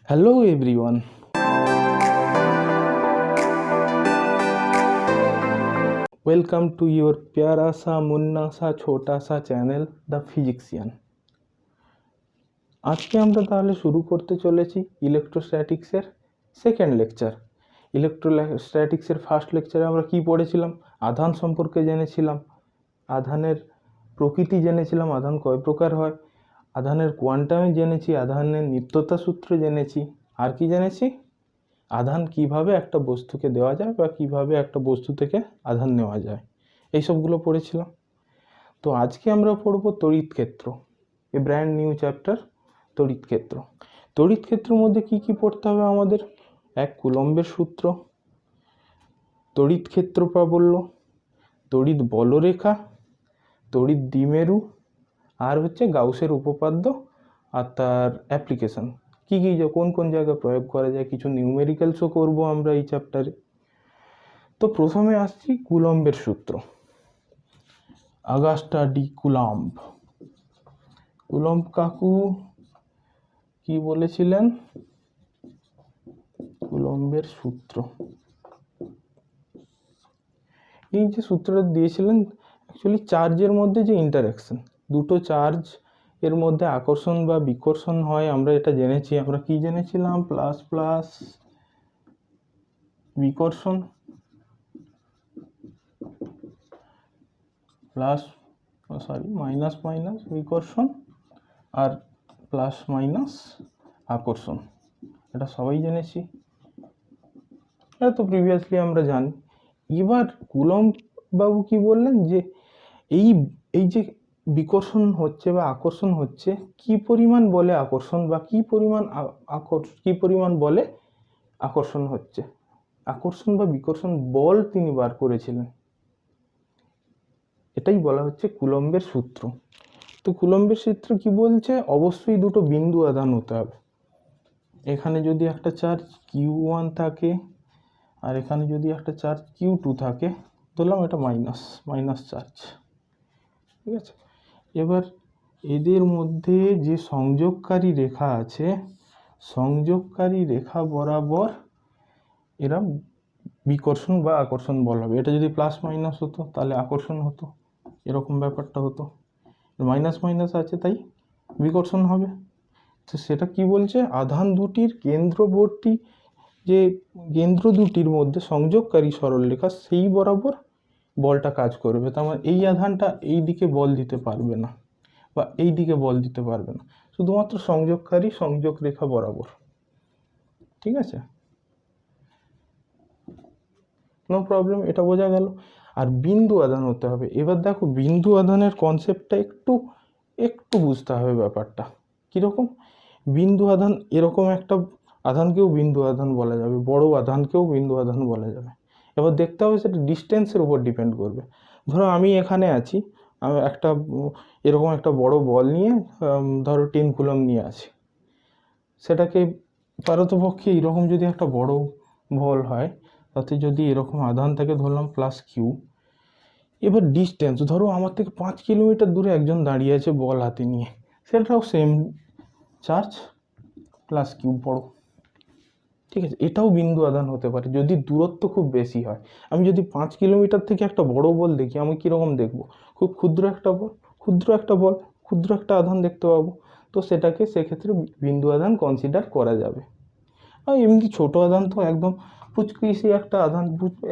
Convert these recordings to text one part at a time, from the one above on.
Hello everyone, welcome to your प्यारा सा मुन्ना सा छोटा सा চ্যানেল দ্য ফিজিক্সিয়ান। আজকে আমরা তাহলে শুরু করতে চলেছি ইলেকট্রোস্ট্যাটিক্সের সেকেন্ড লেকচার। ইলেকট্রোস্ট্যাটিক্সের ফার্স্ট লেকচারে আমরা কি পড়েছিলাম? আধান সম্পর্কে জেনেছিলাম, আধানের প্রকৃতি জেনেছিলাম, আধান কয় প্রকার হয়, আধানের কোয়ান্টামে জেনেছি, আধানের নিত্যতা সূত্র জেনেছি, আর কি জেনেছি? আধান কিভাবে একটা বস্তুকে দেওয়া যায় বা কিভাবে একটা বস্তু থেকে আধান নেওয়া যায়, এইসবগুলো পড়েছিলাম। তো আজকে আমরা পড়ব তড়িৎ ক্ষেত্র, এ ব্র্যান্ড নিউ চ্যাপ্টার তড়িৎ ক্ষেত্র। তড়িৎ ক্ষেত্রের মধ্যে কি কি পড়তে হবে আমাদের? এক, কুলম্বের সূত্র, তড়িৎ ক্ষেত্র প্রাবল্য, তড়িৎ বলরেখা, তড়িৎ দ্বিমেরু, আর হচ্ছে গাউসের উপপাদ্য আর তার অ্যাপ্লিকেশন, কি কি কোন কোন জায়গায় প্রয়োগ করা যায়, কিছু নিউমেরিক্যালসও করব আমরা এই চ্যাপ্টারে। তো প্রথমে আসছি কুলম্বের সূত্র, আগাস্টা ডি কুলম্ব। কুলম্ব কাকু কি বলেছিলেন? কুলম্বের সূত্র, এই যে সূত্রটা দিয়েছিলেন, অ্যাকচুয়ালি চার্জের মধ্যে যে ইন্টারাকশন, দুটো চার্জ এর মধ্যে আকর্ষণ বা বিকর্ষণ হয়, আমরা এটা জেনেছি। আমরা কি জেনেছিলাম? প্লাস প্লাস বিকর্ষণ, মাইনাস মাইনাস বিকর্ষণ, আর প্লাস মাইনাস আকর্ষণ, এটা সবাই জেনেছি, এটা তো প্রিভিয়াসলি আমরা জানি। এবার কুলম্ব বাবু কি বললেন যে এই এই যে বিকর্ষণ হচ্ছে বা আকর্ষণ হচ্ছে, কি পরিমাণ বলে আকর্ষণ বা কি পরিমাণ বলে আকর্ষণ হচ্ছে, আকর্ষণ বা বিকর্ষণ বল তিনি বার করেছিলেন, এটাই বলা হচ্ছে কুলম্বের সূত্র। তো কুলম্বের সূত্র কি বলছে? অবশ্যই দুটো বিন্দু আধান হতে হবে। এখানে যদি একটা চার্জ Q1 থাকে আর এখানে যদি একটা চার্জ Q2 থাকে, ধরলাম এটা মাইনাস চার্জ, ঠিক আছে। এবার এদের মধ্যে যে সংযোগকারী রেখা আছে, সংযোগকারী রেখা বরাবর এরা বিকর্ষণ বা আকর্ষণ বল হবে। এটা যদি প্লাস মাইনাস হতো তাহলে আকর্ষণ হতো, এরকম ব্যাপারটা হতো। মাইনাস মাইনাস আছে তাই বিকর্ষণ হবে। তো সেটা কি বলছে? আধান দুটির কেন্দ্রবর্তী যে কেন্দ্র দুটির মধ্যে সংযোগকারী সরলরেখা, সেই বরাবর বলটা কাজ করবে। তার মানে এই আধানটা এই দিকে বল দিতে পারবে না বা এই দিকে বল দিতে পারবে না, শুধুমাত্র সংযোগকারী সংযোগ রেখা বরাবর, ঠিক আছে, নো প্রবলেম, এটা বোঝা গেল। আর বিন্দু আধান হতে হবে। এবার দেখো, বিন্দু আধানের কনসেপ্টটা একটু বুঝতে হবে ব্যাপারটা কীরকম। বিন্দু আধান, এরকম একটা আধানকেও বিন্দু আধান বলা যাবে, বড় আধানকেও বিন্দু আধান বলা যাবে। এবার দেখতে হবে সেটা ডিস্টেন্সের উপর ডিপেন্ড করবে। ধরো আমি এখানে আছি, আমি একটা এরকম একটা বড় বল নিয়ে, ধরো 10 কুলম্ব নিয়ে আছি, সেটাকে পারতপক্ষে এরকম যদি একটা বড় বল হয়, তাতে যদি এরকম আধান থাকে, ধরলাম প্লাস কিউ। এবার ডিস্টেন্স, ধরো আমার থেকে 5 কিলোমিটার দূরে একজন দাঁড়িয়ে আছে বল হাতে নিয়ে, সেটাও সেম চার্জ প্লাস কিউ বড়, ঠিক আছে। এটাও বিন্দু আধান হতে পারে যদি দূরত্ব খুব বেশি হয়। আমি যদি 5 কিলোমিটার থেকে একটা বড় বল দেখি, আমি কীরকম দেখবো? খুব ক্ষুদ্র একটা আধান দেখতে পাবো। তো সেক্ষেত্রে বিন্দু আধান কনসিডার করা যাবে। আর এমনি ছোটো আধান তো একদম পুচকিসি একটা আধান,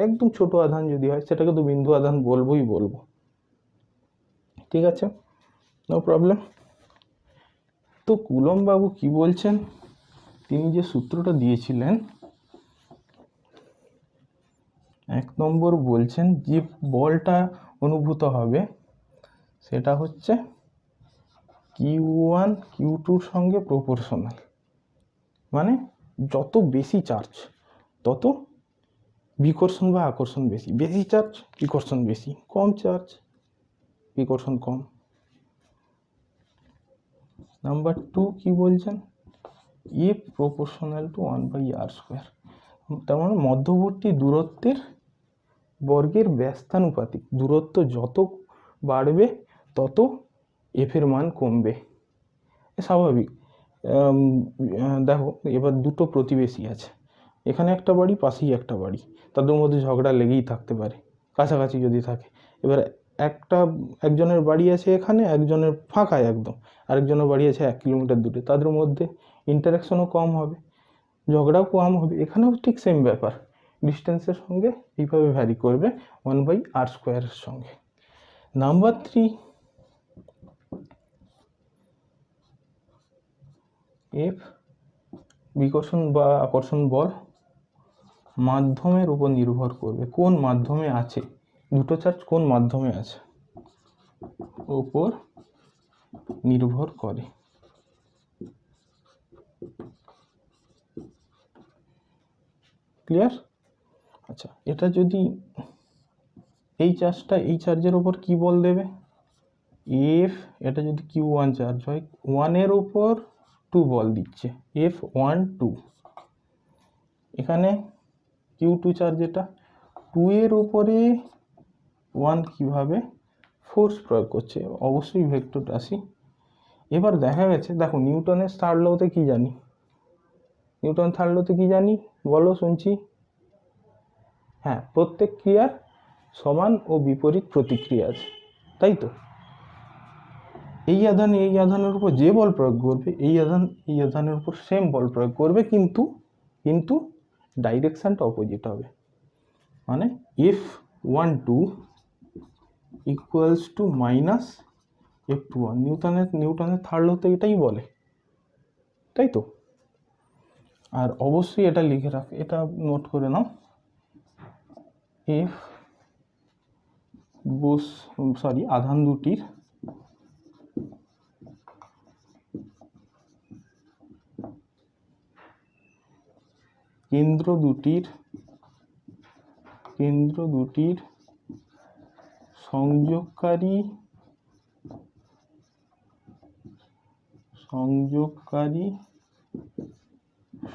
একদম ছোট আধান যদি হয়, সেটাকে তো বিন্দু আধান বলবো, ঠিক আছে, নো প্রবলেম। তো কুলম্ব বাবু কি বলছেন? তিনি যে সূত্রটা দিয়েছিলেন, 1 নম্বর বলছেন যে বলটা অনুভূত হবে সেটা হচ্ছে Q1 Q2-র সঙ্গে প্রপোর্শনাল। মানে যত বেশি চার্জ তত বিকর্ষণ বা আকর্ষণ বেশি, বেশি চার্জ বিকর্ষণ বেশি, কম চার্জ বিকর্ষণ কম। নাম্বার 2 কি বলছেন? এ প্রপোর্শনাল টু 1/r²। তার মানে মধ্যবর্তী দূরত্বের বর্গের ব্যস্তানুপাতিক, দূরত্ব যত বাড়বে তত এফের মান কমবে, স্বাভাবিক। দেখো এবার দুটো প্রতিবেশী আছে, এখানে একটা বাড়ি, পাশেই একটা বাড়ি, তাদের মধ্যে ঝগড়া লেগেই থাকতে পারে কাছাকাছি যদি থাকে। এবার একজনের বাড়ি আছে এখানে, একজনের ফাঁকায় একদম, আরেকজনের বাড়ি আছে 1 কিলোমিটার দূরে, তাদের মধ্যে ইন্টারাকশনও কম হবে, ঝগড়াও কম হবে। এখানেও ঠিক সেম ব্যাপার, ডিস্টেন্সের সঙ্গে এইভাবে ভ্যারি করবে 1/r² সঙ্গে। নাম্বার 3, এফ বিকর্ষণ বা আকর্ষণ বল মাধ্যমের উপর নির্ভর করবে। কোন মাধ্যমে আছে, দুটো চার্জ কোন মাধ্যমে আছে ওপর নির্ভর করে। ক্লিয়ার? আচ্ছা, এটা যদি এই চার্জের ওপর কি বল দেবে, এফ, এটা যদি Q1 চার্জ হয়, 1-এর ওপর 2 বল দিচ্ছে, F1 2। এখানে Q2 চার্জ, এটা 2-এর ওপরে 1 কিভাবে ফোর্স প্রয়োগ করছে, অবশ্যই ভেক্টর রাশি। এবার দেখা গেছে, দেখো নিউটনের থার্ড লতে কি জানি, নিউটনের থার্ড লতে কি জানি বলো, শুনছি। হ্যাঁ, প্রত্যেক ক্রিয়ার সমান ও বিপরীত প্রতিক্রিয়া আছে, তাই তো? এই আধানের উপর যে বল প্রয়োগ করবে, এই আধানের উপর সেম বল প্রয়োগ করবে, কিন্তু ডাইরেকশনটা অপোজিট হবে। মানে F12 equals to minus F21। নিউটনের থার্ড লতে এটাই বলে, তাই তো? আর অবশ্যই এটা লিখে রাখ, এটা নোট করে নাও, আধান দুটির কেন্দ্র দুটির সংযোগকারী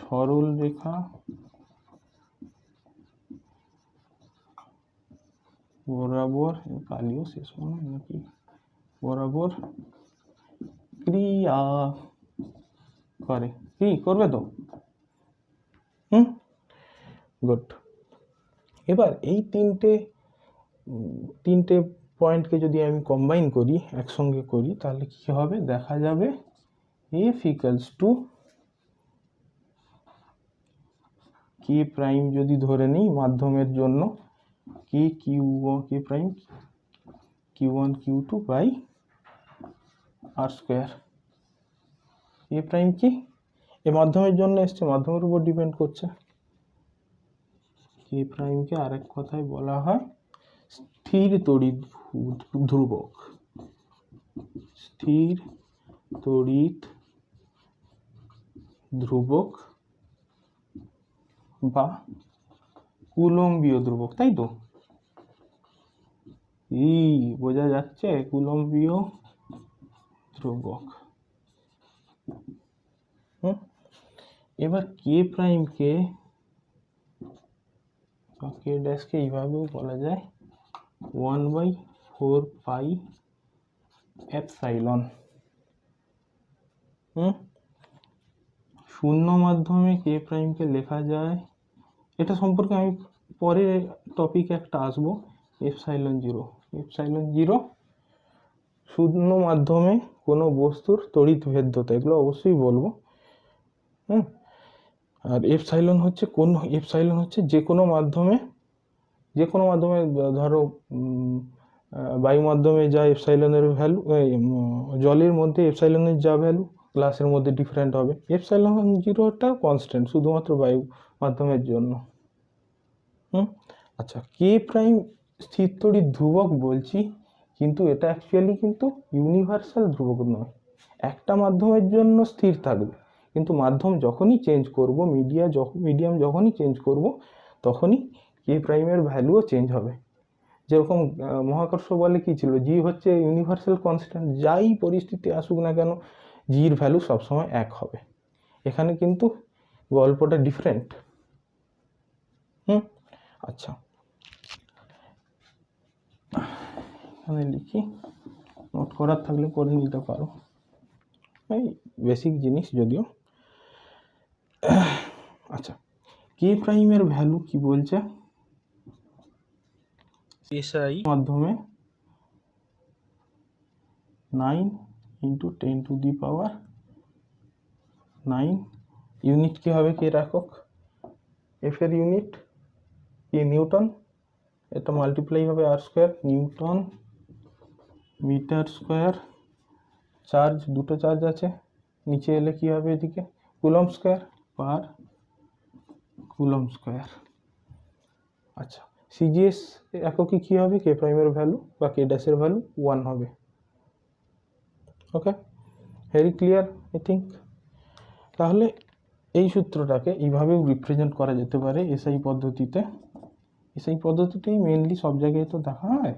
সরল রেখা বরাবর, কালিও শেষ মনে নাকি, বরাবর ক্রিয়া করে। কি করবে তো? গুড। এবার এই তিনটে পয়েন্টকে যদি আমি কম্বাইন করি, একসঙ্গে করি, তাহলে কি হবে, দেখা যাবে F equals to K prime যদি ধরে নিই মাধ্যমের জন্য, K prime Q1 Q2 by r²। K prime কি এ মাধ্যমের জন্য এসছে, মাধ্যমের উপর ডিপেন্ড করছে। কে প্রাইমকে আরেক কথায় বলা হয় স্থির তড়িৎ ধ্রুবক, স্থির তড়িৎ ধ্রুবক বা কুলম্বীয় ধ্রুবক, তাই তো? বোঝা যাচ্ছে, কুলম্বীয় ধ্রুবক। এবার কে প্রাইমকে ড্যাশকে এইভাবেও বলা যায় 1/4 পাই এপসাইলন। শূন্য মাধ্যমে কে প্রাইমকে লেখা যায়, এটা সম্পর্কে আমি পরে টপিকে একটা আসবো, এপসাইলন 0 শূন্য মাধ্যমে কোনো বস্তুর তড়িৎ ভেদ্যতা, এগুলো অবশ্যই বলবো। আর এপসাইলন হচ্ছে যে কোনো মাধ্যমে ধরো বায়ু মাধ্যমে যা এপসাইলনের ভ্যালু, জলের মধ্যে এপসাইলনের যা ভ্যালু গ্লাসের মধ্যে ডিফারেন্ট হবে। এপসাইলন 0টা কনস্ট্যান্ট শুধুমাত্র বায়ু মাধ্যমের জন্য। আচ্ছা, কে প্রাইম স্থির তড়িৎ ধ্রুবক বলছি, কিন্তু এটা অ্যাকচুয়ালি কিন্তু ইউনিভার্সাল ধ্রুবক নয়, একটা মাধ্যমের জন্য স্থির থাকবে, কিন্তু মাধ্যম যখনই চেঞ্জ করব, মিডিয়াম যখনই চেঞ্জ করব, তখনই কে প্রাইমের ভ্যালুও চেঞ্জ হবে। যেরকম মহাকর্ষ বলে কি ছিল, জি হচ্ছে ইউনিভার্সাল কনস্ট্যান্ট, যাই পরিস্থিতি আসুক না কেন জির ভ্যালু সবসময় 1 হবে। এখানে কিন্তু গল্পটা ডিফারেন্ট। আচ্ছা, এখানে লিখি, নোট করার থাকলে করে নিতে পারো। এই বেসিক জিনিস যদিও। আচ্ছা, কে প্রাইমের ভ্যালু কি বলছে, এসআই মাধ্যমে 9 × 10⁹ ইউনিট কি হবে, কে একক, এফ এর ইউনিট কি নিউটন, এটা মাল্টিপ্লাই হবে r², newton metre square, charge দুটো চার্জ আছে, নিচে এলে কি হবে এদিকে coulomb square per coulomb square. আচ্ছা, সিজিএস এককে কি হবে, কে প্রাইমের ভ্যালু বা কে ড্যাশের ভ্যালু 1 হবে। ওকে, ভেরি ক্লিয়ার আই থিঙ্ক। তাহলে এই সূত্রটাকে এইভাবেও রিপ্রেজেন্ট করা যেতে পারে এসআই পদ্ধতিতে। এসআই পদ্ধতিতেই মেনলি সব জায়গায় তো দেখা হয়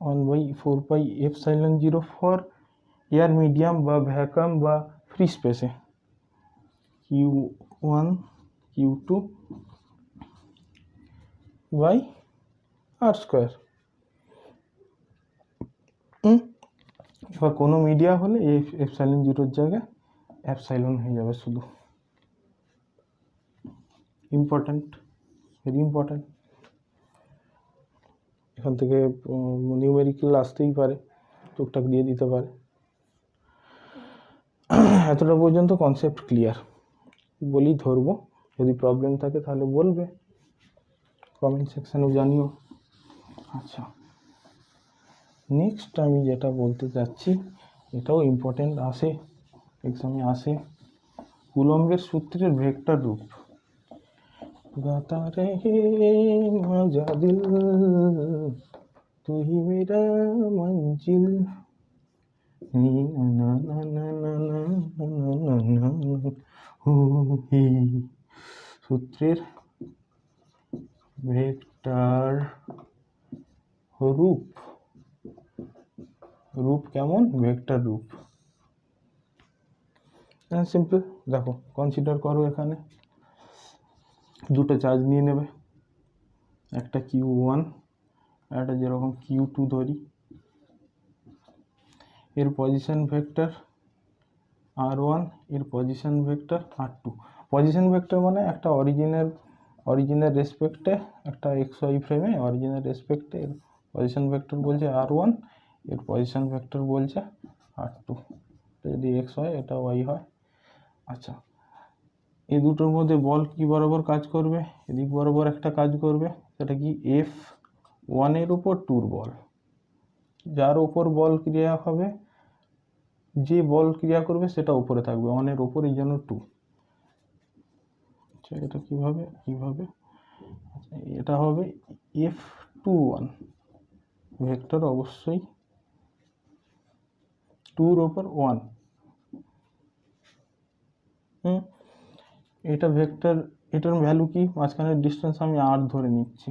1/4πε0 ফর এয়ার মিডিয়াম বা ভ্যাকুয়াম বা ফ্রি স্পেসে, Q1 Q2 বাই r²। এবার কোনো মিডিয়া হলে এই ε0 জায়গায় অ্যাপসাইলন হয়ে যাবে শুধু। Important, very important. এখান থেকে নিউমেরিক্যাল আসতেই পারে, টুকটাক দিয়ে দিতে পারে। এতটা পর্যন্ত কনসেপ্ট ক্লিয়ার বলি ধরবো, যদি প্রবলেম থাকে তাহলে বলবে, কমেন্ট সেকশানেও জানিও। আচ্ছা, নেক্সট আমি যেটা বলতে চাচ্ছি, এটাও ইম্পর্টেন্ট আসে, এক্সামে আসে, কুলম্বের সূত্রের ভেক্টর রূপ। গাতা রে মজা দিল তুই মেরা মঞ্জিল, সূত্রের ভেক্টর রূপ, রূপ কেমন, ভেক্টর রূপ সিম্পল। দেখো কনসিডার করো, এখানে দুটো চার্জ নিয়ে নেবে, একটা Q1 একটা যেরকম Q2 ধরি, এর পজিশন ভেক্টর r1, এর position vector r2। Position vector মানে একটা অরিজিনের রেসপেক্টে, একটা xy ফ্রেমে অরিজিনের রেসপেক্টে এর পজিশন ভেক্টর বলছে r1, এর পজিশন ভেক্টর বলছে r2। যদি x হয় এটা y হয়। আচ্ছা, এই দুটোর মধ্যে বল কি বরাবর কাজ করবে, এদিক বরাবর একটা কাজ করবে, সেটা কি F1 এর উপর 2 বল, যার উপর বল ক্রিয়া হবে, যে বল ক্রিয়া করবে সেটা উপরে থাকবে, 1 এর উপর, এই জন্য 2। আচ্ছা, এটা কিভাবে, আচ্ছা এটা হবে F21 ভেক্টর, অবশ্যই 2 এর উপর 1। এটা ভেক্টর, এটার ভ্যালু কি, মাঝখানের ডিস্টেন্স আমি r ধরে নিচ্ছি।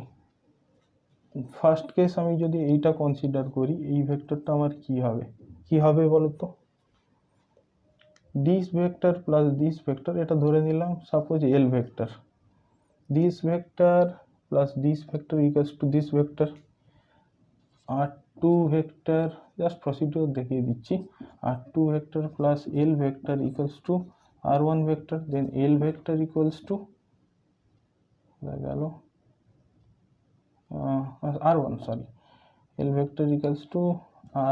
ফার্স্ট কেস আমি যদি এইটা কনসিডার করি, এই ভেক্টরটা আমার কি হবে বলো তো, this vector plus this vector, এটা ধরে নিলাম suppose L vector, this vector plus this vector equals to this vector, r2 vector, just procedure দেখিয়ে দিচ্ছি, r2 vector plus L vector equals to r1 vector, then L vector equals to গেল r1, sorry, L vector equals to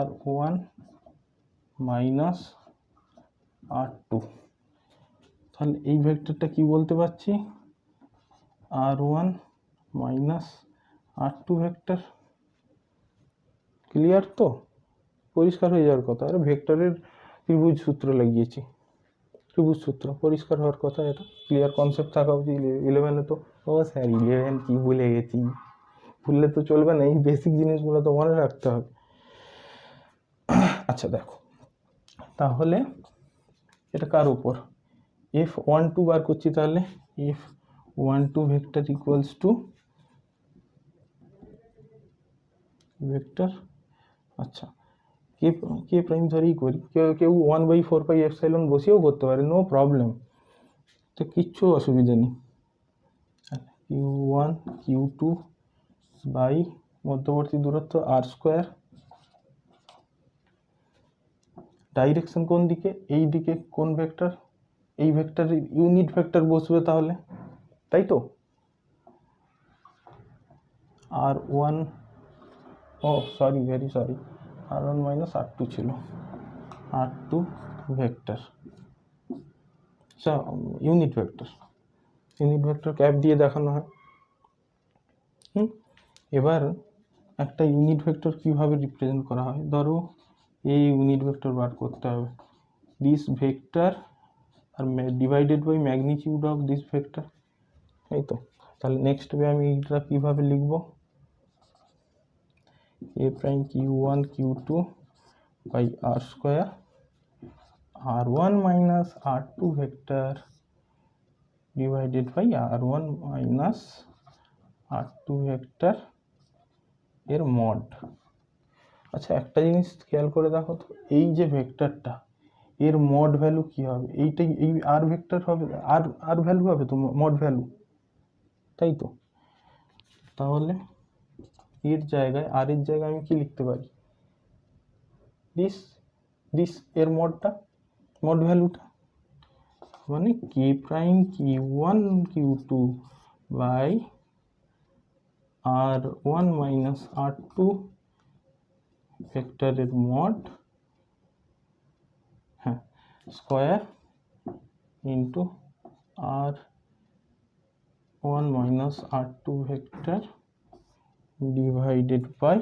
r1 minus r2। তাহলে এই ভেক্টরটা কি বলতে পারছি, r1 minus r2 vector. Clear তো, পরিষ্কার হয়ে যাওয়ার কথা। আরে ভেক্টরের ত্রিভুজ সূত্র লাগিয়েছি, ত্রিভুজ সূত্র পরিষ্কার হওয়ার কথা, এটা ক্লিয়ার কনসেপ্ট থাকা উচিত। 11-এ তো, ও স্যার 11 কি ভুলে গেছি, ভুললে তো চলবে না, এই বেসিক জিনিসগুলো তো মনে রাখতে হবে। আচ্ছা দেখো, তাহলে এটা কার উপর, F12 বার করছি, তাহলে F12 vector equals two vector, আচ্ছা কে প্রাইম ধরেই করি, কেউ 1/4πε বসিয়েও করতে পারে, নো প্রবলেম, তো কিচ্ছু অসুবিধা নেই। Q1 Q2 বাই মধ্যবর্তী দূরত্ব r², ডাইরেকশন কোন দিকে, এই দিকে কোন ভেক্টর, এই ভেক্টরের ইউনিট ভেক্টর বসবে তাহলে, তাই তো। r1, oh sorry, very sorry, r1 minus r2 ছিল, r2 vector, unit vector, unit vector cap দিয়ে দেখানো হয়। এবার একটা ইউনিট ভেক্টর কিভাবে রিপ্রেজেন্ট করা হয়, ধরো এই ইউনিট ভেক্টর বার করতে হবে, দিস ভেক্টর আর divided by magnitude of this vector, এই তো। তাহলে নেক্সট হবে আমি এটা কীভাবে লিখব, এ prime q1 q2 by R square r1 minus r2 vector divided by r1 minus r2 vector এর মড। আচ্ছা একটা জিনিস খেয়াল করে দেখো তো, এই যে ভেক্টরটা এর মড ভ্যালু কি হবে, এইটাই এই আর ভেক্টর হবে, আর ভ্যালু হবে তো মড ভ্যালু, তাই তো। তাহলে এর জায়গায়, আর এর জায়গায় আমি কি লিখতে পারি, দিস এর মডটা, মড ভ্যালুটা, মানে কে prime q1 q2 by r1 minus r2 ভেক্টরের মড, হ্যাঁ, square into r1 minus r2 vector divided by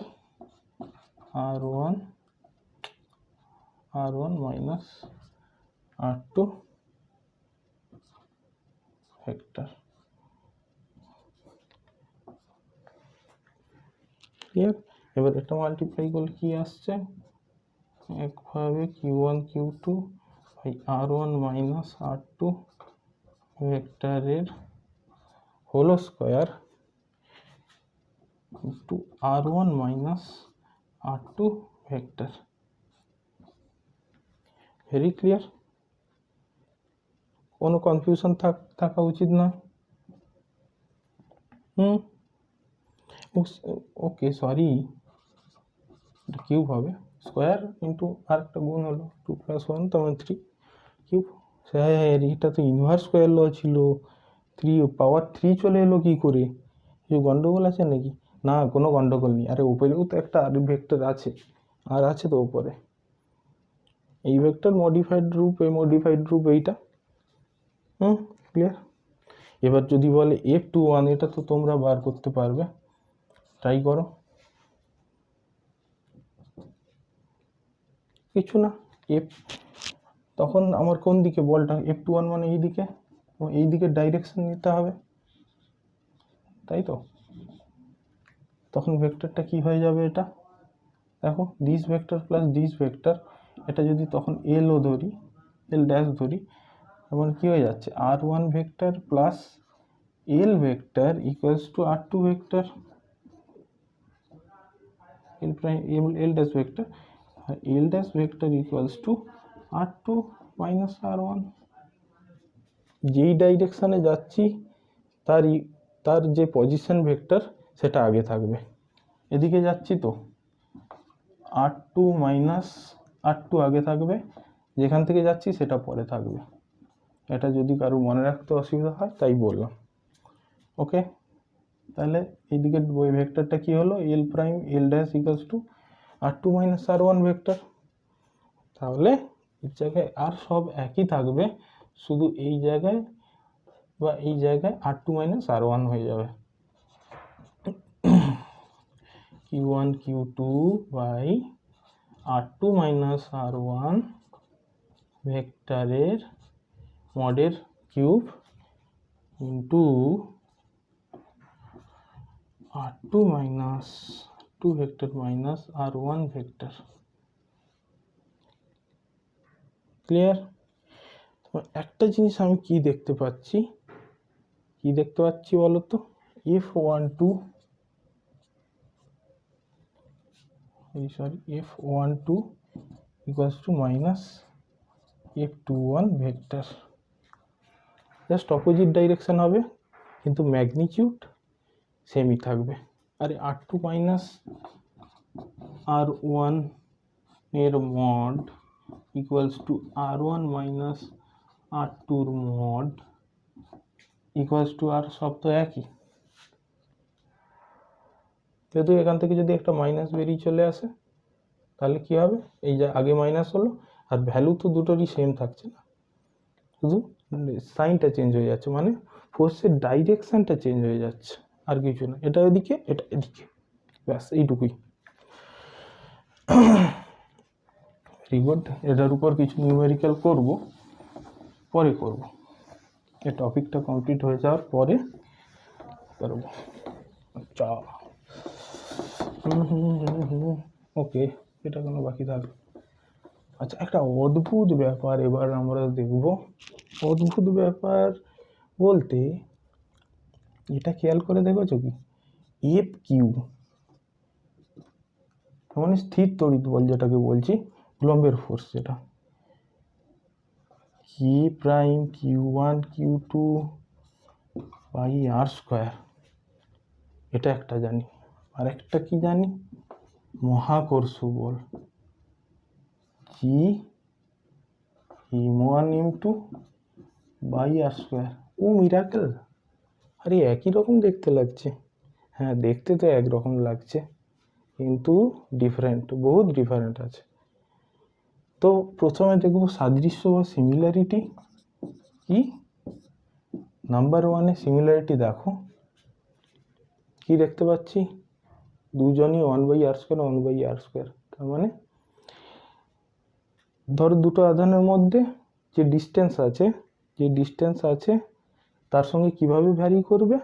r1 minus r2 vector. Clear? এবার এটা মাল্টিপ্লাই করলে কি আসছে, একভাবে q1 q2 by r1 minus r2 ভেক্টরের whole square into r1 minus r2 vector. Very clear, কোনো কনফিউশন থাকা উচিত না। ওকে সরি, কিউব হবে, স্কোয়ার ইন্টু আর একটা গুণ হলো 2 + 1 তার 3 কিউব। স্যার এটা তো ইনভার্স স্কোয়ার ল ছিল, 3 পাওয়ার 3 চলে এলো কি করে, কিছু গন্ডগোল আছে নাকি? না কোনো গন্ডগোল নেই। আরে উপরেও তো একটা আর ভেক্টর আছে, আর আছে তো উপরে, এই ভেক্টর মডিফাইড রূপ, এই মডিফাইড রূপ এইটা। ক্লিয়ার? এবার যদি বলে f21, এটা তো তোমরা বার করতে পারবে, ট্রাই করো। কিছু না, তখন আমার কোন দিকে বলটা, f21 মানে এই দিকে, এই দিকের ডাইরেকশন নিতে হবে, তাই তো। তখন ভেক্টরটা কি হয়ে যাবে, এটা দেখো this vector plus this vector, এটা যদি তখন এলও ধরি, এল ড্যাশ ধরি, তখন কি হয়ে যাচ্ছে, r1 vector plus L vector equals to r2 vector, L prime L dash vector, আর L dash vector equals to r2 minus r1। যেই ডাইরেকশানে যাচ্ছি তার যে পজিশন ভেক্টর সেটা আগে থাকবে, এদিকে যাচ্ছি তো r2 মাইনাস r2 আগে থাকবে, যেখান থেকে যাচ্ছি সেটা পরে থাকবে। এটা যদি কারো মনে রাখতে অসুবিধা হয় তাই বললাম। ওকে, তাহলে এইদিকে ভেক্টরটা কি হলো, L prime L dash equals to r2 minus r1 vector. তাহলে এই জায়গায় আর সব একই থাকবে, শুধু এই জায়গায় বা এই জায়গায় r2 মাইনাস r1 হয়ে যাবে, q1 q2 by r2 minus r1 ভেক্টরের মডের cube into r2 minus 2 vector minus r1 vector. Clear? একটা জিনিস আমি কি দেখতে পাচ্ছি বলো তো, f12 equals to minus f21 vector, just opposite direction হবে কিন্তু ম্যাগনিটিউড সেমই থাকবে। আরে r2 মাইনাস r1 এর mod equals to R1 minus R2 mod equals to আর সব তো একই, যেহেতু এখান থেকে যদি একটা মাইনাস বেরিয়ে চলে আসে তাহলে কি হবে, এই যে আগে মাইনাস হলো আর ভ্যালু তো দুটোরই সেম থাকছে না, শুধু সাইনটা চেঞ্জ হয়ে যাচ্ছে, মানে ফোর্সের ডাইরেকশনটা চেঞ্জ হয়ে যাচ্ছে, আর কিছু না। এটা এদিকে, এটা এদিকে, ব্যাস এইটুকুই। Very good. এটার উপর কিছু নিউমেরিক্যাল করব, পরে করব, এই টপিকটা কমপ্লিট হয়ে যাওয়ার পরে করব। আচ্ছা, ওকে, এটা কোনো বাকি থাকবে। আচ্ছা, একটা অদ্ভুত ব্যাপার এবার আমরা দেখব। অদ্ভুত ব্যাপার বলতে এটা খেয়াল করে দেখেছো কি, এফ কিউ মানে স্থির তড়িৎ বল যেটাকে বলছি, কুলম্বের ফোর্স, যেটা K prime Q one Q two by R square, এটা একটা জানি। আর একটা কি জানি, মহাকর্ষ বল G M one into by R square. Oh miracle, আরে একই রকম দেখতে লাগছে। হ্যাঁ, দেখতে তো একরকম লাগছে, কিন্তু ডিফারেন্ট, বহুত ডিফারেন্ট আছে। তো প্রথমে দেখব সাদৃশ্য বা সিমিলারিটি কি। নাম্বার ওয়ানে সিমিলারিটি দেখো, কি দেখতে পাচ্ছি, দুজনই 1/r², 1/r²। তার মানে ধর দুটো আধানের মধ্যে যে ডিস্টেন্স আছে তার সঙ্গে কিভাবে ভ্যারি করবে,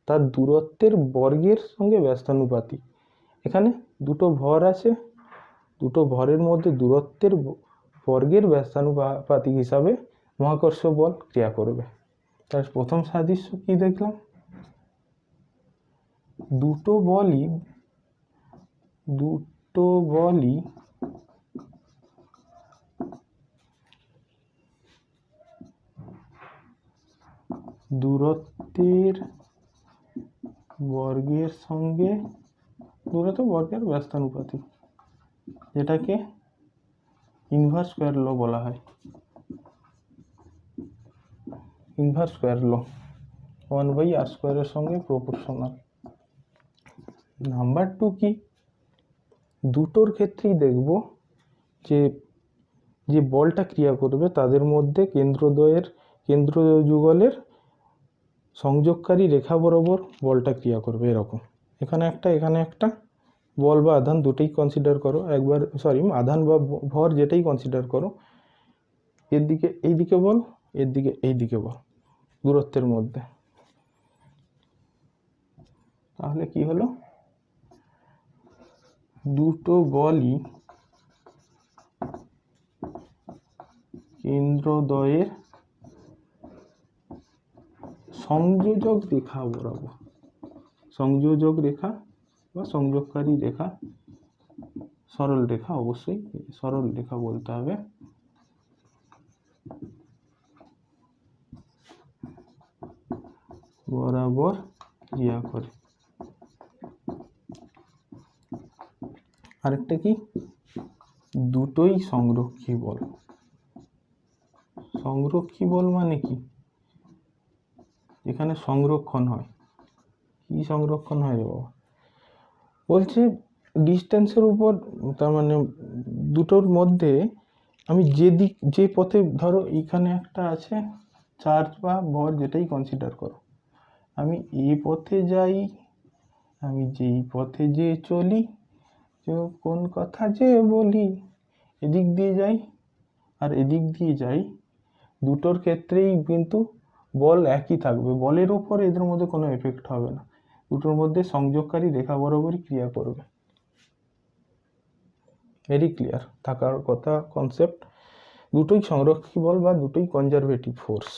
তার দূরত্বের বর্গের সঙ্গে ব্যস্তানুপাতিক। এখানে দুটো ভর আছে, দুটো ভরের মধ্যে দূরত্বের বর্গের ব্যস্তানুপাতিক হিসাবে মহাকর্ষ বল ক্রিয়া করবে। তার প্রথম সাদৃশ্য কি দেখলাম, দুটো বলই দূরত্বের বর্গের সঙ্গে বর্গের ব্যস্তানুপাতিক, যেটাকে ইনভার্স স্কয়ার ল বলা হয়। ইনভার্স স্কয়ার ল 1/r² এর সঙ্গে প্রপোর্শনাল। নাম্বার টু কি, দুটোর ক্ষেত্রেই দেখব যে বলটা ক্রিয়া করবে তাদের মধ্যে কেন্দ্র যুগলের সংযোগকারী রেখা বরাবর বলটা ক্রিয়া করবে এরকম। এখানে একটা বল বা আধান দুটোই কনসিডার করো একবার, আধান বা ভর যেটাই কনসিডার করো, এর দিকে এইদিকে বল, এর দিকে এইদিকে বল, দূরত্বের মধ্যে। তাহলে কি হলো, দুটো বলই কেন্দ্রদ্বয়ের সংযোজক রেখা বরাবর, সংযোজক রেখা বা সংযোগকারী রেখা, সরল রেখা, অবশ্যই সরল রেখা বলতে হবে, বরাবর ক্রিয়া করে। আরেকটা কি, দুটোই সংরক্ষী বল। সংরক্ষী বল মানে কি, এখানে সংরক্ষণ হয়। কি সংরক্ষণ হয় রে বাবা, বলছে ডিস্টেন্সের উপর, তার মানে দুটোর মধ্যে আমি যে পথে, ধরো এইখানে একটা আছে চার্জ বা ভর যেটাই কনসিডার করো, আমি এই পথে যাই, আমি যেই পথে যে চলি, কোন কথা যে বলি, এদিক দিয়ে যাই আর এদিক দিয়ে যাই, দুটোর ক্ষেত্রেই কিন্তু বল একই থাকবে, বলের উপর এদের মধ্যে কোনো এফেক্ট হবে না, দুটোর মধ্যে সংযোগকারী রেখা বরাবরই ক্রিয়া করবে। ভেরি ক্লিয়ার থাকার কথা কনসেপ্ট, দুটোই সংরক্ষী বল বা দুটোই কনজারভেটিভ ফোর্স।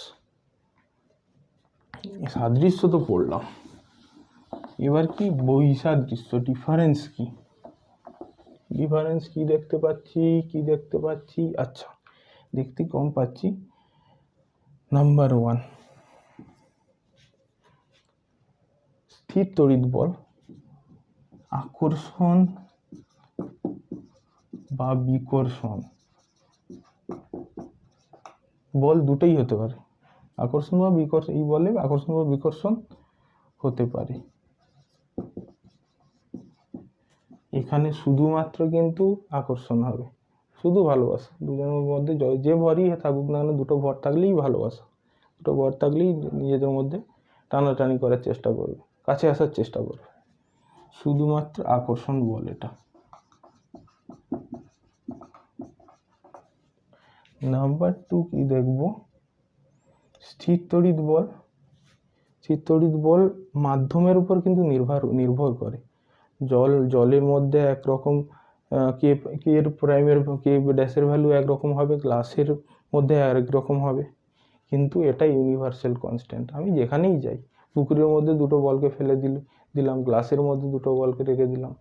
সাদৃশ্য তো পড়লাম, এবার কি বৈসাদৃশ্য, ডিফারেন্স কি দেখতে পাচ্ছি, আচ্ছা দেখতে কম পাচ্ছি। নাম্বার ওয়ান, স্থির তড়িৎ বল আকর্ষণ বা বিকর্ষণ বল দুটোই হতে পারে, আকর্ষণ বা বিকর্ষণ, এই বলে আকর্ষণ বা বিকর্ষণ হতে পারে। এখানে শুধুমাত্র কিন্তু আকর্ষণ হবে, শুধু ভালোবাসা, দুজনের মধ্যে যে ভরই থাকুক না কেন, দুটো ভর থাকলেই ভালোবাসা, দুটো ভর থাকলেই নিজেদের মধ্যে টানাটানি করার চেষ্টা করবে, কাছে আসার চেষ্টা করবে, শুধুমাত্র আকর্ষণ বল এটা। নাম্বার 2 কি দেখব, স্থির তড়িৎ বল। স্থির তড়িৎ বল মাধ্যমের উপর কিন্তু নির্ভর করে। জলের মধ্যে একরকম কে এর প্রাইমের কে ড্যাশের ভ্যালু একরকম হবে, গ্লাসের মধ্যে আরেক রকম হবে, কিন্তু এটা ইউনিভার্সাল কনস্ট্যান্ট। আমি যেখানেই যাই, পুকুরের মধ্যে দুটো বলকে ফেলে দিলাম, গ্লাসের মধ্যে দুটো বলকে রেখে দিলাম,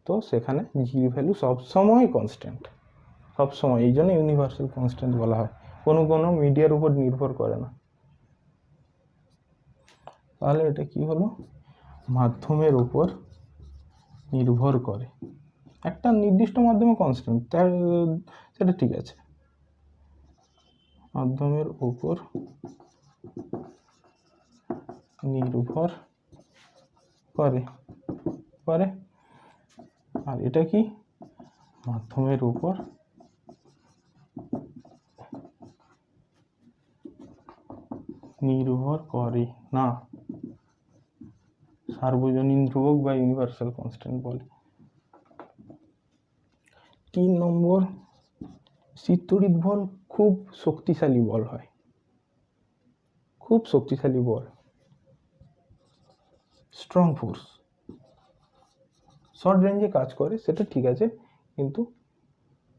তো সেখানে জির ভ্যালু সবসময় কনস্ট্যান্ট, সবসময়। এই জন্য ইউনিভার্সাল কনস্ট্যান্ট বলা হয়, কোনো মিডিয়ার উপর নির্ভর করে না। তাহলে এটা কি হলো, মাধ্যমের উপর নির্ভর করে, একটা নির্দিষ্ট মাধ্যমে কনস্ট্যান্ট, সেটা ঠিক আছে। মাধ্যমের উপর নির্ভর করে, আর এটা কি, মাধ্যমের উপর নির্ভর করে না, সার্বজনীন ধ্রুবক বা ইউনিভার্সাল কনস্ট্যান্ট বলে। 3 নম্বর, স্থির তড়িৎ বল খুব শক্তিশালী বল হয়, খুব শক্তিশালী বল, স্ট্রং ফোর্স, শর্ট রেঞ্জে কাজ করে সেটা ঠিক আছে, কিন্তু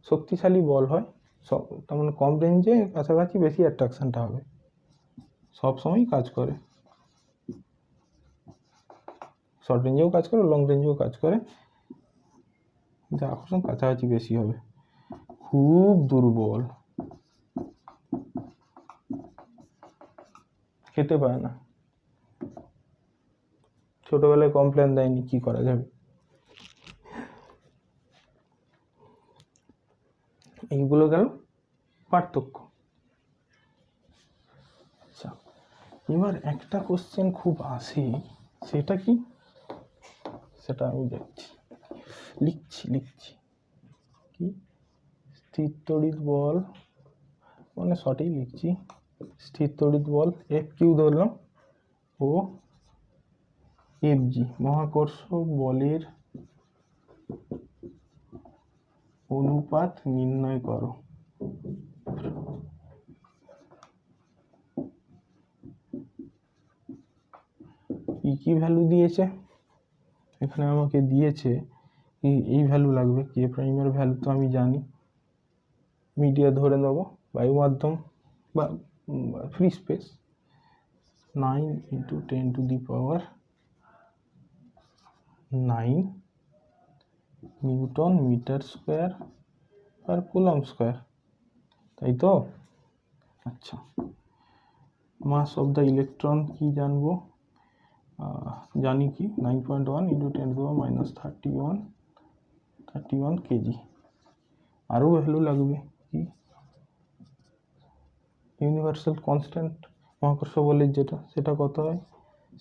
শক্তিশালী বল হয়, তার মানে কম রেঞ্জে কাছাকাছি বেশি অ্যাট্রাকশনটা হবে, সবসময় কাজ করে, শর্ট রেঞ্জেও কাজ করে, লং রেঞ্জেও কাজ করে, যা আকর্ষণ কাছাকাছি বেশি হবে। খুব দুর্বল, খেতে পায় না, ছোটবেলায় কমপ্লেন দেয়নি, কি করা যাবে। এইগুলো গেল পার্থক্য। আচ্ছা, এবার একটা কোশ্চেন খুব আসে, সেটা কি, সেটা আমি দেখছি, লিখছি কি, স্থির তড়িৎ বল, মানে সঠিক লিখছি, স্থির তড়িৎ বল এফ কিউ ধরলাম ও এফ জি মহাকর্ষ বলের অনুপাত নির্ণয় করো। কি ভ্যালু দিয়েছে, এখানে আমাকে দিয়েছে এই ভ্যালু লাগবে, কে প্রাইমের ভ্যালু তো আমি জানি, মিডিয়া ধরে নেব, বায়ু মাধ্যম বা free space, 9 × 10⁹ newton metre square আর কুলম্ব স্কোয়ার, তাই তো। আচ্ছা, মাস অফ দ্য ইলেকট্রন কি জানবো, জানি কি 9.1 × 10⁻31 কেজি। আরও ভ্যালু লাগবে, কি ইউনিভার্সাল কনস্ট্যান্ট মহাকর্ষ বলের যেটা, সেটা কত হয়,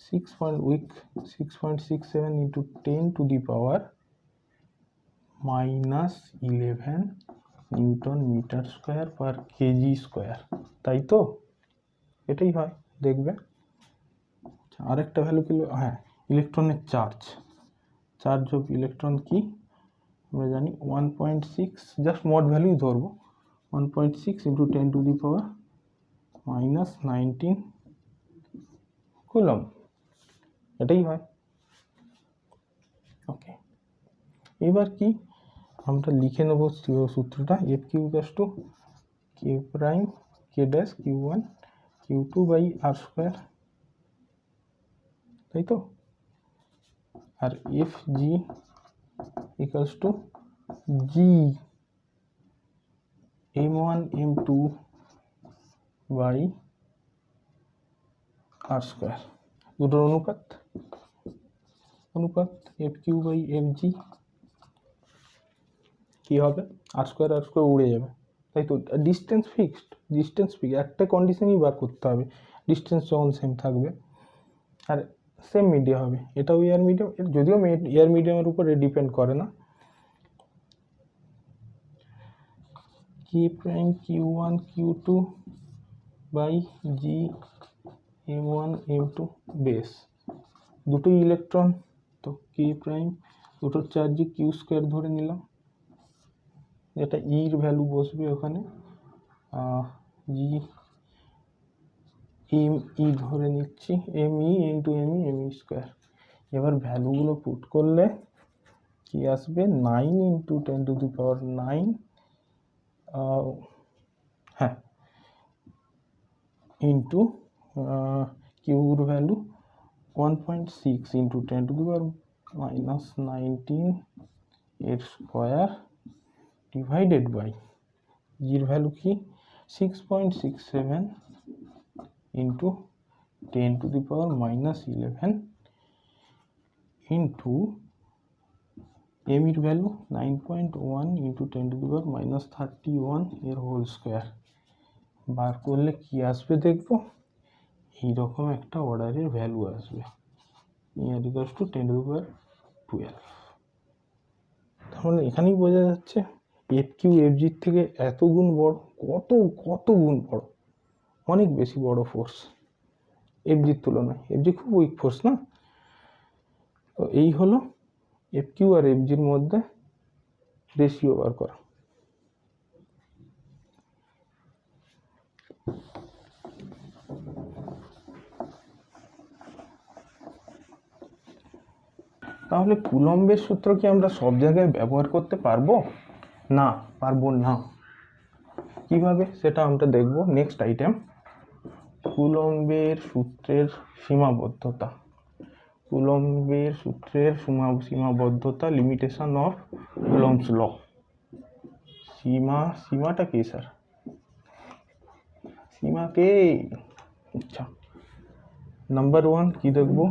6.67 × 10⁻11 newton metre square per kg square, তাই তো, এটাই হয়, দেখবে। আরেকটা ভ্যালু কি, হ্যাঁ, ইলেকট্রনের চার্জ অফ ইলেকট্রন কি আমরা জানি 1.6, জাস্ট মড ভ্যালুই ধরবো, 1.6 × 10⁻19 কুলম্ব, এটাই হয়। ওকে, এবার কি আমরা লিখে নেব সূত্রটা, F Q equals to K prime K dash Q1 Q2 by R square, তাই তো, আর F G equals to G M1 M2 by R square, দুটোর অনুপাত F Q by F G কি হবে, আর স্কোয়ার উড়ে যাবে, তাই তো। ডিস্টেন্স ফিক্সড, একটা কন্ডিশনই বার করতে হবে, ডিস্টেন্স যখন সেম থাকবে আর সেম মিডিয়া হবে। এটাও এয়ার মিডিয়াম, যদিও এয়ার মিডিয়ামের উপরে ডিপেন্ড করে না। K prime Q1 Q2 by G M1 M2 বেস, দুটোই ইলেকট্রন, তো কে প্রাইম দুটোর চার্জে কিউ স্কোয়ার ধরে নিলাম, এটা ইর ভ্যালু বসবে ওখানে, জি এম ই ধরে নিচ্ছি, M E into M E square. এবার ভ্যালুগুলো পুট করলে কি আসবে, 9 ইন্টু 10⁹9, হ্যাঁ, ইন্টু কিউর ভ্যালু 1.6 ইন্টু 10⁻⁻19 এর স্কোয়ার ডিভাইডেড বাই জির ভ্যালু কি 6.67 ইন্টু 10⁻⁻11 ইন্টু এম এর ভ্যালু 9.1 ইন্টু 10⁻31 এর হোল স্কোয়ার। বার করলে কি আসবে দেখবো, এইরকম একটা অর্ডারের ভ্যালু আসবে, নিয়ার ইকুয়ালস টু 10⁻12। তাহলে এখানেই বোঝা যাচ্ছে এফ কিউ এফ জির থেকে এত গুণ বড়, কত গুণ বড়, অনেক বেশি বড় ফোর্স এফ জির তুলনায়। এফ জি খুব উইক ফোর্স না। তো এই হলো এফ কিউ আর এফ জির মধ্যে রেশিও বার করা। তাহলে কুলম্বের সূত্র কি আমরা সব জায়গায় ব্যবহার করতে পারবো? না, পারবো না। কিভাবে সেটা আমরা দেখবো নেক্সট আইটেম, কুলম্বের সূত্রের সীমাবদ্ধতা। কুলম্বের সূত্রের সীমাবদ্ধতা, লিমিটেশন অফ কুলম্বস ল। সীমাটা কি স্যার? সীমাকে, আচ্ছা, নাম্বার 1 কি দেখবো,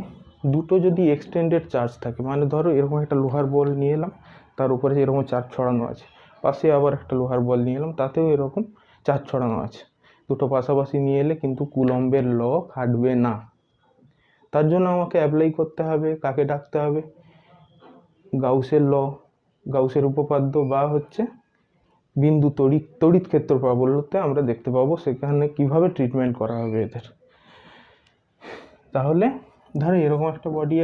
দুটো যদি এক্সটেন্ডেড চার্জ থাকে, মানে ধরো এরকম একটা লোহার বল নিয়ে এলাম, তার উপরে এরকম চার্জ ছড়ানো আছে, পাশে আবার একটা লোহার বল নিয়ে এলাম, তাতেও এরকম চার্জ ছড়ানো আছে, দুটো পাশাপাশি নিয়ে এলে কিন্তু কুলম্বের ল খাটবে না। তার জন্য আমাকে অ্যাপ্লাই করতে হবে, কাকে ডাকতে হবে, গাউসের ল, গাউসের উপপাদ্য, বা হচ্ছে বিন্দু তড়িৎ ক্ষেত্র প্রাবল্যতে আমরা দেখতে পাবো সেখানে কিভাবে ট্রিটমেন্ট করা হবে এদের। তাহলে ধরো এরকম একটা বডি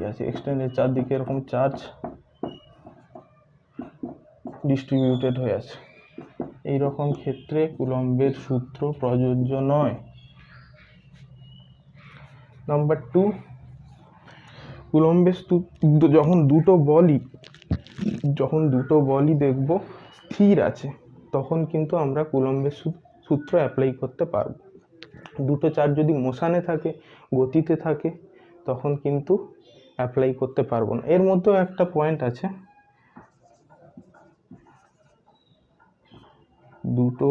আছে, এক্সটেন্ডেড চারদিকে এরকম চার্জ ডিস্ট্রিবিউটেড হয়ে আছে, এইরকম ক্ষেত্রে কুলম্বের সূত্র প্রযোজ্য নয়। নাম্বার 2, কুলম্বের যখন দুটো বলই দেখবো স্থির আছে, তখন কিন্তু আমরা কুলম্বের সূত্র অ্যাপ্লাই করতে পারবো। দুটো চার্জ যদি মোশনে থাকে, গতিতে থাকে, তখন কিন্তু অ্যাপ্লাই করতে পারবো না। এর মধ্যেও একটা পয়েন্ট আছে, দুটো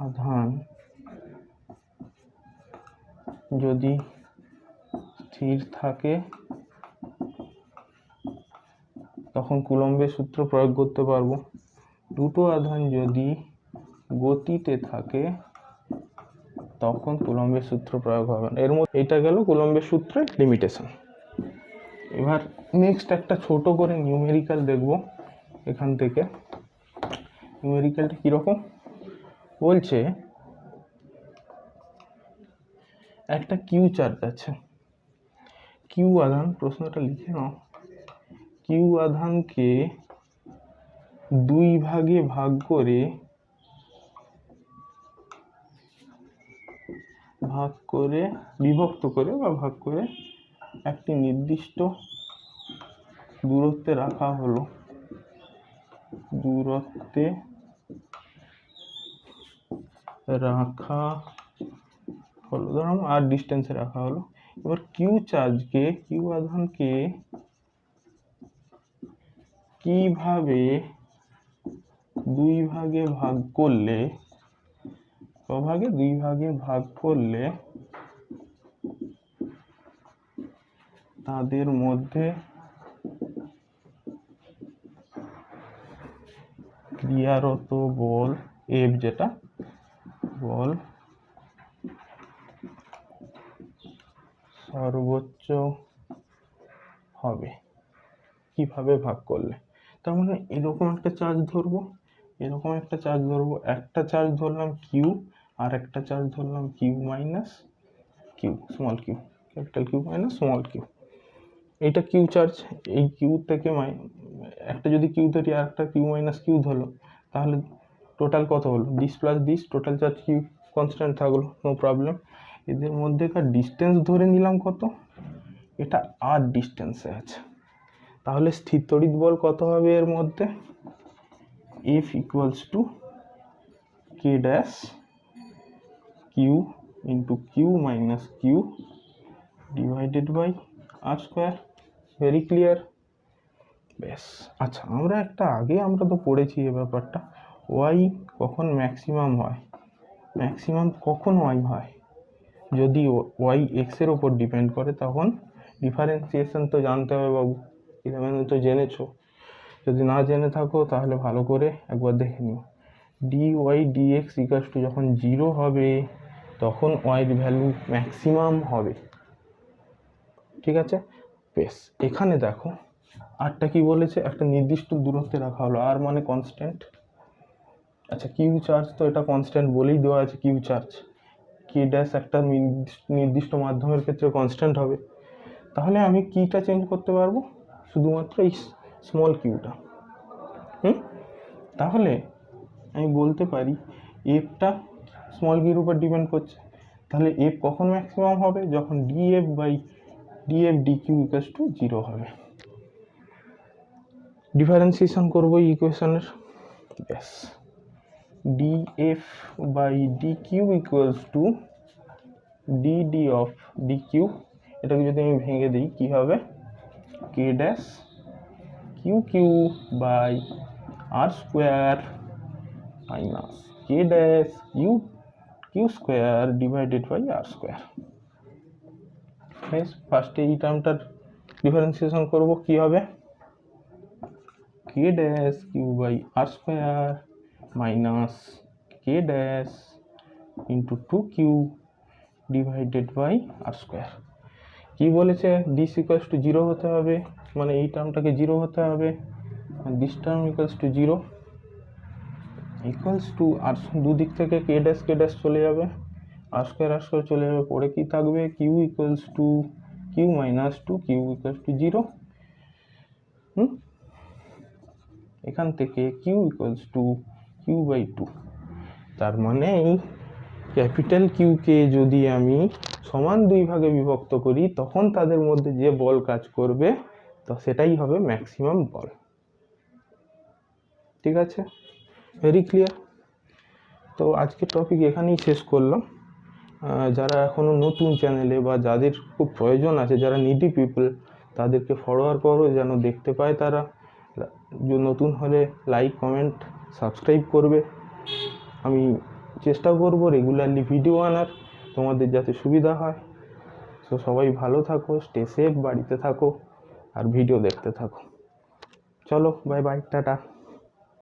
আধান যদি স্থির থাকে তখন কুলম্বের সূত্র প্রয়োগ করতে পারবো, দুটো আধান যদি গতিতে থাকে তখন কুলম্বের সূত্র প্রয়োগ হবে না। এর মধ্যে এটা গেল কুলম্বের সূত্রের লিমিটেশন। এবার নেক্সট একটা ছোট করে নিউমেরিক্যাল দেখব। এখান থেকে নিউমেরিক্যালটা কীরকম বলছে, একটা কিউ চার্জ আছে, কিউ আধান, প্রশ্নটা লিখে নাও, কিউ আধানকে দুই ভাগে বিভক্ত করে একটি নির্দিষ্ট দূরত্বে রাখা হলো, ধরুন আর ডিস্টেন্সে রাখা হলো। এবার কিউ আধানকে কিভাবে দুই ভাগে ভাগ করলে তাদের মধ্যে ক্রিয়ারত বল এফ, যেটা বল সর্বোচ্চ হবে কিভাবে ভাগ করলে। তার মানে এরকম একটা চার্জ ধরবো, এরকম একটা চার্জ ধরবো, একটা চার্জ ধরলাম কিউ, আর একটা চার্জ ধরলাম Q minus Q, small Q, capital Q minus small Q. এইটা কিউ চার্জ, এই কিউ থেকে একটা যদি কিউ ধরি আর একটা কিউ মাইনাস কিউ ধরলো, তাহলে টোটাল কত হলো, this plus this, total charge Q constant থাকলো, নো প্রবলেম। এদের মধ্যেকার ডিস্টেন্স ধরে নিলাম কত, এটা আর ডিস্টেন্সে আছে। তাহলে স্থির তড়িৎ বল কত হবে এর মধ্যে, F equals to K dash Q into Q minus Q divided by R square. Very clear. বেশ, আচ্ছা আমরা তো পড়েছি এই ব্যাপারটা, ওয়াই কখন ম্যাক্সিমাম হয়, ম্যাক্সিমাম কখন ওয়াই হয়, যদি ওয়াই এক্সের ওপর ডিপেন্ড করে, তখন ডিফারেন্সিয়েশন তো জানতে হবে বাবু, ইলেভেনে তো জেনেছো, যদি না জেনে থাকো তাহলে ভালো করে একবার দেখে নিও। D Y D X equals to যখন 0 হবে তখন ওয়াইয়ের ভ্যালু ম্যাক্সিমাম হবে, ঠিক আছে। বেশ, এখানে দেখো আরটা কি বলেছে, একটা নির্দিষ্ট দূরত্বে রাখা হলো, আর মানে কনস্ট্যান্ট। আচ্ছা, কিউ চার্জ তো এটা কনস্ট্যান্ট বলেই দেওয়া আছে, কিউ চার্জ কে ড্যাশ একটা নির্দিষ্ট মাধ্যমের ক্ষেত্রে কনস্ট্যান্ট হবে। তাহলে আমি কিটা চেঞ্জ করতে পারবো, শুধুমাত্র এই স্মল কিউটা। তাহলে আমি বলতে পারি এফটা স্মল কিউর উপর ডিপেন্ড করছে, তাহলে এফ কখন ম্যাক্সিমাম হবে, যখন DF by DF D Q equals to 0 হবে। ডিফারেন্সিয়েশন করবো ইকুয়েশনের। ব্যাস, DF by D Q equals to D of D Q, এটাকে যদি আমি ভেঙে দিই কি হবে, K dash Q Q by R square minus K dash Q Q square divided by R square. ফার্স্টে এই টার্মটার ডিফারেন্সিয়েশন করব, কি হবে, K dash Q by R square minus K dash into 2q divided by R square. কি বলেছে, this equals to 0 হতে হবে, মানে এই টার্মটাকে 0 হতে হবে, this term equals to 0 equals to, আর দুদিক থেকে কে ড্যাশ চলে যাবে, আর স্কোয়ার চলে যাবে, পরে কি থাকবে, Q equals to Q minus 2q equals to 0। এখান থেকে Q equals to Q by 2। তার মানে এই ক্যাপিটাল কিউকে যদি আমি সমান 2 ভাগে বিভক্ত করি, তখন তাদের মধ্যে যে বল কাজ করবে তো সেটাই হবে ম্যাক্সিমাম বল। ঠিক আছে, ভেরি ক্লিয়ার। তো আজকের টপিক এখানেই শেষ করলাম। যারা এখনও নতুন চ্যানেলে বা যাদের খুব প্রয়োজন আছে, যারা নিডি পিপল, তাদেরকে ফরওয়ার্ড করো যেন দেখতে পায় তারা। নতুন হলে লাইক কমেন্ট সাবস্ক্রাইব করবে। আমি চেষ্টা করব রেগুলারলি ভিডিও আনার, তোমাদের যাতে সুবিধা হয়। তো সবাই ভালো থাকো, স্টে সেফ, বাড়িতে থাকো আর ভিডিও দেখতে থাকো। চলো, বাই বাই, টাটা।